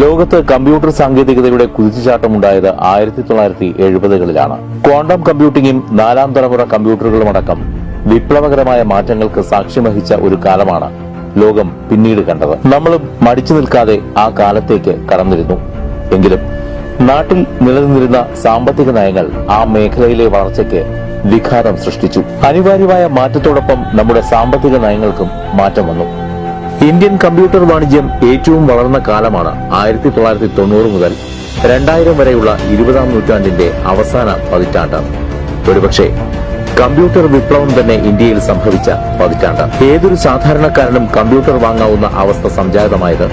ലോകത്ത് computer സാങ്കേതികതയുടെ കുതിച്ചുചാട്ടമുണ്ടായത് 1970-കളിലാണ്. Quantum കമ്പ്യൂട്ടിംഗും നാലാം തലമുറ കമ്പ്യൂട്ടറുകളുമടക്കം വിപ്ലവകരമായ മാറ്റങ്ങൾക്ക് സാക്ഷ്യം വഹിച്ച ഒരു കാലമാണ് ലോകം പിന്നീട് കണ്ടത്. നമ്മളും മടിച്ചു നിൽക്കാതെ ആ കാലത്തേക്ക് കടന്നിരുന്നു. എങ്കിലും നാട്ടിൽ നിലനിന്നിരുന്ന സാമ്പത്തിക നയങ്ങൾ ആ മേഖലയിലെ വളർച്ചയ്ക്ക് വിഘാതം സൃഷ്ടിച്ചു. അനിവാര്യമായ മാറ്റത്തോടൊപ്പം നമ്മുടെ സാമ്പത്തിക നയങ്ങൾക്കും മാറ്റം വന്നു. ഇന്ത്യൻ കമ്പ്യൂട്ടർ വാണിജ്യം ഏറ്റവും വളർന്ന കാലമാണ് 1990 മുതൽ 2000 വരെയുള്ള 20ാം നൂറ്റാണ്ടിന്റെ അവസാന പതിറ്റാണ്ട്. ഒരുപക്ഷെ കമ്പ്യൂട്ടർ വിപ്ലവം തന്നെ ഇന്ത്യയിൽ സംഭവിച്ച പതിറ്റാണ്ട്. ഏതൊരു സാധാരണക്കാരനും കമ്പ്യൂട്ടർ വാങ്ങാവുന്ന അവസ്ഥ സംജാതമായത്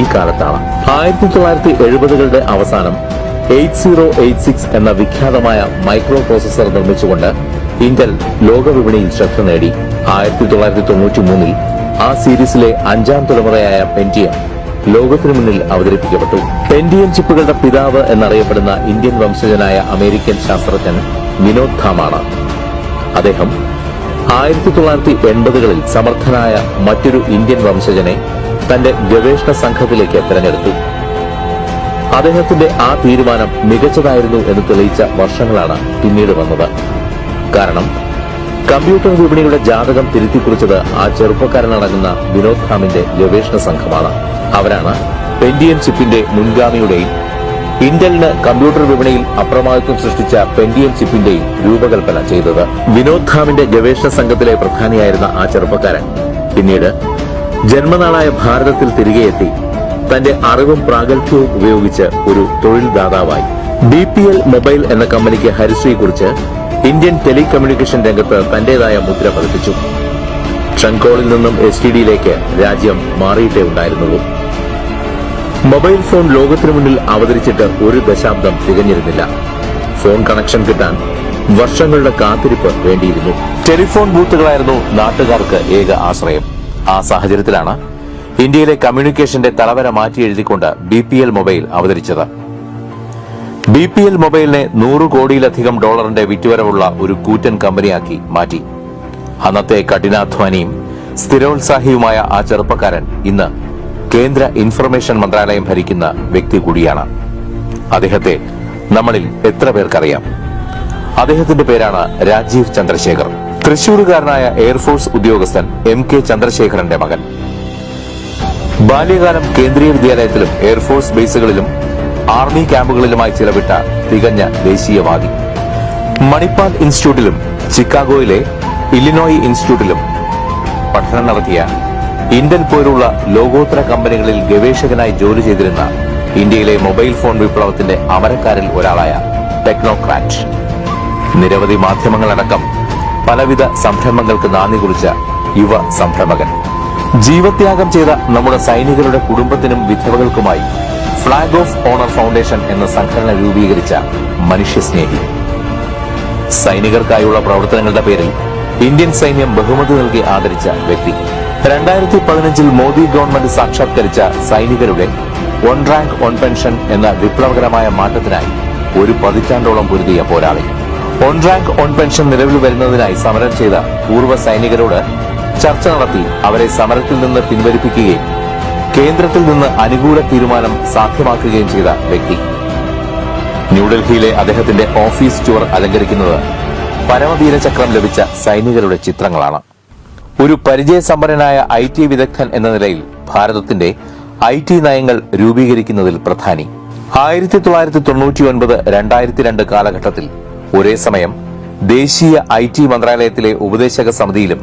ഈ കാലത്താണ്. 1970-കളുടെ അവസാനം 8086 എന്ന വിഖ്യാതമായ മൈക്രോ പ്രോസസർ നിർമ്മിച്ചുകൊണ്ട് ഇന്റൽ ലോകവിപണിയിൽ ശ്രദ്ധ നേടി. 1993-ൽ ആ സീരീസിലെ 5ാം തലമുറയായ പെന്റിയം ലോകത്തിനു മുന്നിൽ അവതരിപ്പിക്കപ്പെട്ടു. പെന്റിയം ചിപ്പുകളുടെ പിതാവ് എന്നറിയപ്പെടുന്ന ഇന്ത്യൻ വംശജനായ അമേരിക്കൻ ശാസ്ത്രജ്ഞൻ വിനോദ് ധാമാണ്. അദ്ദേഹം 1980-കളിൽ സമർത്ഥനായ മറ്റൊരു ഇന്ത്യൻ വംശജനെ തന്റെ ഗവേഷണ സംഘത്തിലേക്ക് തിരഞ്ഞെടുത്തു. അദ്ദേഹത്തിന്റെ ആ തീരുമാനം മികച്ചതായിരുന്നു എന്ന് തെളിയിച്ച വർഷങ്ങളാണ് പിന്നീട് വന്നത്. കാരണം കമ്പ്യൂട്ടർ വിപണിയുടെ ജാതകം തിരുത്തിക്കുറിച്ചത് ആ ചെറുപ്പക്കാരനടങ്ങുന്ന വിനോദ് ധാമിന്റെ ഗവേഷണ സംഘമാണ്. അവരാണ് പെന്റിയം ചിപ്പിന്റെ മുൻഗാമിയുടെയും ഇന്റലിന് കമ്പ്യൂട്ടർ വിപണിയിൽ അപ്രമാദിത്വം സൃഷ്ടിച്ച പെന്റിയം ചിപ്പിന്റെയും രൂപകൽപ്പന ചെയ്തത്. വിനോദ് ധാമിന്റെ ഗവേഷണ സംഘത്തിലെ പ്രധാനിയായിരുന്ന ആ ചെറുപ്പക്കാരൻ പിന്നീട് ജന്മനാടായ ഭാരതത്തിൽ തിരികെ എത്തി തന്റെ അറിവും പ്രാഗൽഭ്യവും ഉപയോഗിച്ച് ഒരു തൊഴിൽ ദാതാവായി. BPL മൊബൈൽ എന്ന കമ്പനിക്ക് ഹരിശ്രീ കുറിച്ച് ഇന്ത്യൻ ടെലികമ്മ്യൂണിക്കേഷൻ രംഗത്ത് തന്റേതായ മുദ്ര പതിപ്പിച്ചു. ട്രങ്കോളിൽ നിന്നും STDയിലേക്ക് രാജ്യം മാറിയിട്ടേ ഉണ്ടായിരുന്നുള്ളൂ. മൊബൈൽ ഫോൺ ലോകത്തിനു മുന്നിൽ അവതരിച്ചിട്ട് ഒരു ദശാബ്ദം തികഞ്ഞിരുന്നില്ല. ഫോൺ കണക്ഷൻ കിട്ടാൻ വർഷങ്ങളുടെ കാത്തിരിപ്പ് വേണ്ടിയിരുന്നു. ടെലിഫോൺ ബൂത്തുകളായിരുന്നു നാട്ടുകാർക്ക് ഏക ആശ്രയം. ആ സാഹചര്യത്തിലാണ് ഇന്ത്യയിലെ കമ്മ്യൂണിക്കേഷന്റെ തലവര മാറ്റി എഴുതിക്കൊണ്ട് BPL മൊബൈൽ അവതരിച്ചത്. BPL മൊബൈലിനെ $100 കോടിയിലധികം വിറ്റുവരവുള്ള ഒരു കൂറ്റൻ കമ്പനിയാക്കി മാറ്റി. അന്നത്തെ കഠിനാധ്വാനിയും സ്ഥിരോത്സാഹിയുമായ ആ ചെറുപ്പക്കാരൻ ഇന്ന് കേന്ദ്ര ഇൻഫർമേഷൻ മന്ത്രാലയം ഭരിക്കുന്ന വ്യക്തി കൂടിയാണ്. അദ്ദേഹത്തെ നമ്മളിൽ എത്ര പേർക്കറിയാം? അദ്ദേഹത്തിന്റെ പേരാണ് രാജീവ് ചന്ദ്രശേഖർ. തൃശൂരുകാരനായ എയർഫോഴ്സ് ഉദ്യോഗസ്ഥൻ MK ചന്ദ്രശേഖരന്റെ മകൻ. ബാല്യകാലം കേന്ദ്രീയ വിദ്യാലയത്തിലും എയർഫോഴ്സ് ബേസുകളിലും ആർമി ക്യാമ്പുകളിലുമായി ചിലവിട്ട തികഞ്ഞ ദേശീയവാദി. മണിപ്പാൽ ഇൻസ്റ്റിറ്റ്യൂട്ടിലും ചിക്കാഗോയിലെ ഇല്ലിനോയി ഇൻസ്റ്റിറ്റ്യൂട്ടിലും പഠനം നടത്തിയ ഇന്റൽ പോലുള്ള ലോകോത്തര കമ്പനികളിൽ ഗവേഷകനായി ജോലി ചെയ്തിരുന്ന ഇന്ത്യയിലെ മൊബൈൽ ഫോൺ വിപ്ലവത്തിന്റെ അമരക്കാരിൽ ഒരാളായ ടെക്നോക്രാറ്റ്. നിരവധി മാധ്യമങ്ങളടക്കം പലവിധ സംരംഭങ്ങൾക്ക് നാന്ദി കുറിച്ച യുവ സംരംഭകൻ. ജീവത്യാഗം ചെയ്ത നമ്മുടെ സൈനികരുടെ കുടുംബത്തിനും വിധവകൾക്കുമായി ഫ്ളാഗ് ഓഫ് ഓണർ ഫൗണ്ടേഷൻ എന്ന സംഘടന രൂപീകരിച്ച മനുഷ്യസ്നേഹി. സൈനികർക്കായുള്ള പ്രവർത്തനങ്ങളുടെ പേരിൽ ഇന്ത്യൻ സൈന്യം ബഹുമതി നൽകി ആദരിച്ച വ്യക്തി. 2015-ൽ മോദി ഗവൺമെന്റ് സാക്ഷാത്കരിച്ച സൈനികരുടെ വൺ റാങ്ക് വൺ പെൻഷൻ എന്ന വിപ്ലവകരമായ മാറ്റത്തിനായി ഒരു പതിറ്റാണ്ടോളം പൊരുതിയ പോരാളി. വൺ റാങ്ക് വൺ പെൻഷൻ നിലവിൽ വരുന്നതിനായി സമരം ചെയ്ത പൂർവ്വ സൈനികരോട് ചർച്ച നടത്തി അവരെ സമരത്തിൽ നിന്ന് പിൻവലിപ്പിക്കുകയും കേന്ദ്രത്തിൽ നിന്ന് അനുകൂല തീരുമാനം സാധ്യമാക്കുകയും ചെയ്ത വ്യക്തി. ന്യൂഡൽഹിയിലെ അദ്ദേഹത്തിന്റെ ഓഫീസ് ടൂർ അലങ്കരിക്കുന്നത് പരമവീര ചക്രം ലഭിച്ച സൈനികരുടെ ചിത്രങ്ങളാണ്. ഒരു പരിചയസമ്പന്നനായ IT വിദഗ്ധൻ എന്ന നിലയിൽ ഭാരതത്തിന്റെ IT നയങ്ങൾ രൂപീകരിക്കുന്നതിൽ പ്രധാനി. 1999-2002 കാലഘട്ടത്തിൽ ഒരേ സമയം ദേശീയ IT മന്ത്രാലയത്തിലെ ഉപദേശക സമിതിയിലും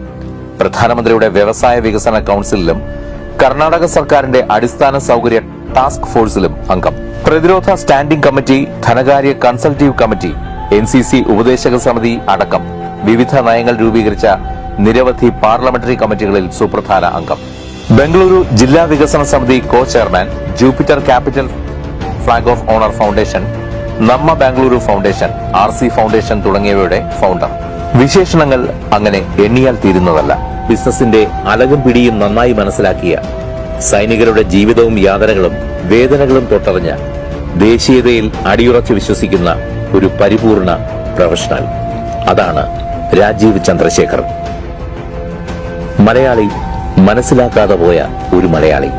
പ്രധാനമന്ത്രിയുടെ വ്യവസായ വികസന കൌൺസിലിലും കർണാടക സർക്കാരിന്റെ അടിസ്ഥാന സൌകര്യ ടാസ്ക് ഫോഴ്സിലും അംഗം. പ്രതിരോധ സ്റ്റാൻഡിംഗ് കമ്മിറ്റി, ധനകാര്യ കൺസൾട്ടീവ് കമ്മിറ്റി, NCC ഉപദേശക സമിതി അടക്കം വിവിധ നയങ്ങൾ രൂപീകരിച്ച നിരവധി പാർലമെന്ററി കമ്മിറ്റികളിൽ സുപ്രധാന അംഗം. ബംഗളൂരു ജില്ലാ വികസന സമിതി കോ chairman, Jupiter capital flag off owner foundation, നമ്മ ബാംഗ്ലൂരു ഫൗണ്ടേഷൻ, RC ഫൗണ്ടേഷൻ തുടങ്ങിയവയുടെ ഫൗണ്ടർ. വിശേഷണങ്ങൾ അങ്ങനെ എണ്ണിയാൽ തീരുന്നതല്ല. ബിസിനസിന്റെ അലകും പിടിയും നന്നായി മനസ്സിലാക്കിയ, സൈനികരുടെ ജീവിതവും യാതനകളും വേദനകളും തൊട്ടറിഞ്ഞ, ദേശീയതയിൽ അടിയുറച്ചു വിശ്വസിക്കുന്ന ഒരു പരിപൂർണ പ്രൊഫഷണൽ. അതാണ് രാജീവ് ചന്ദ്രശേഖർ. മലയാളി, മനസ്സിലാക്കാതെ പോയ ഒരു മലയാളി.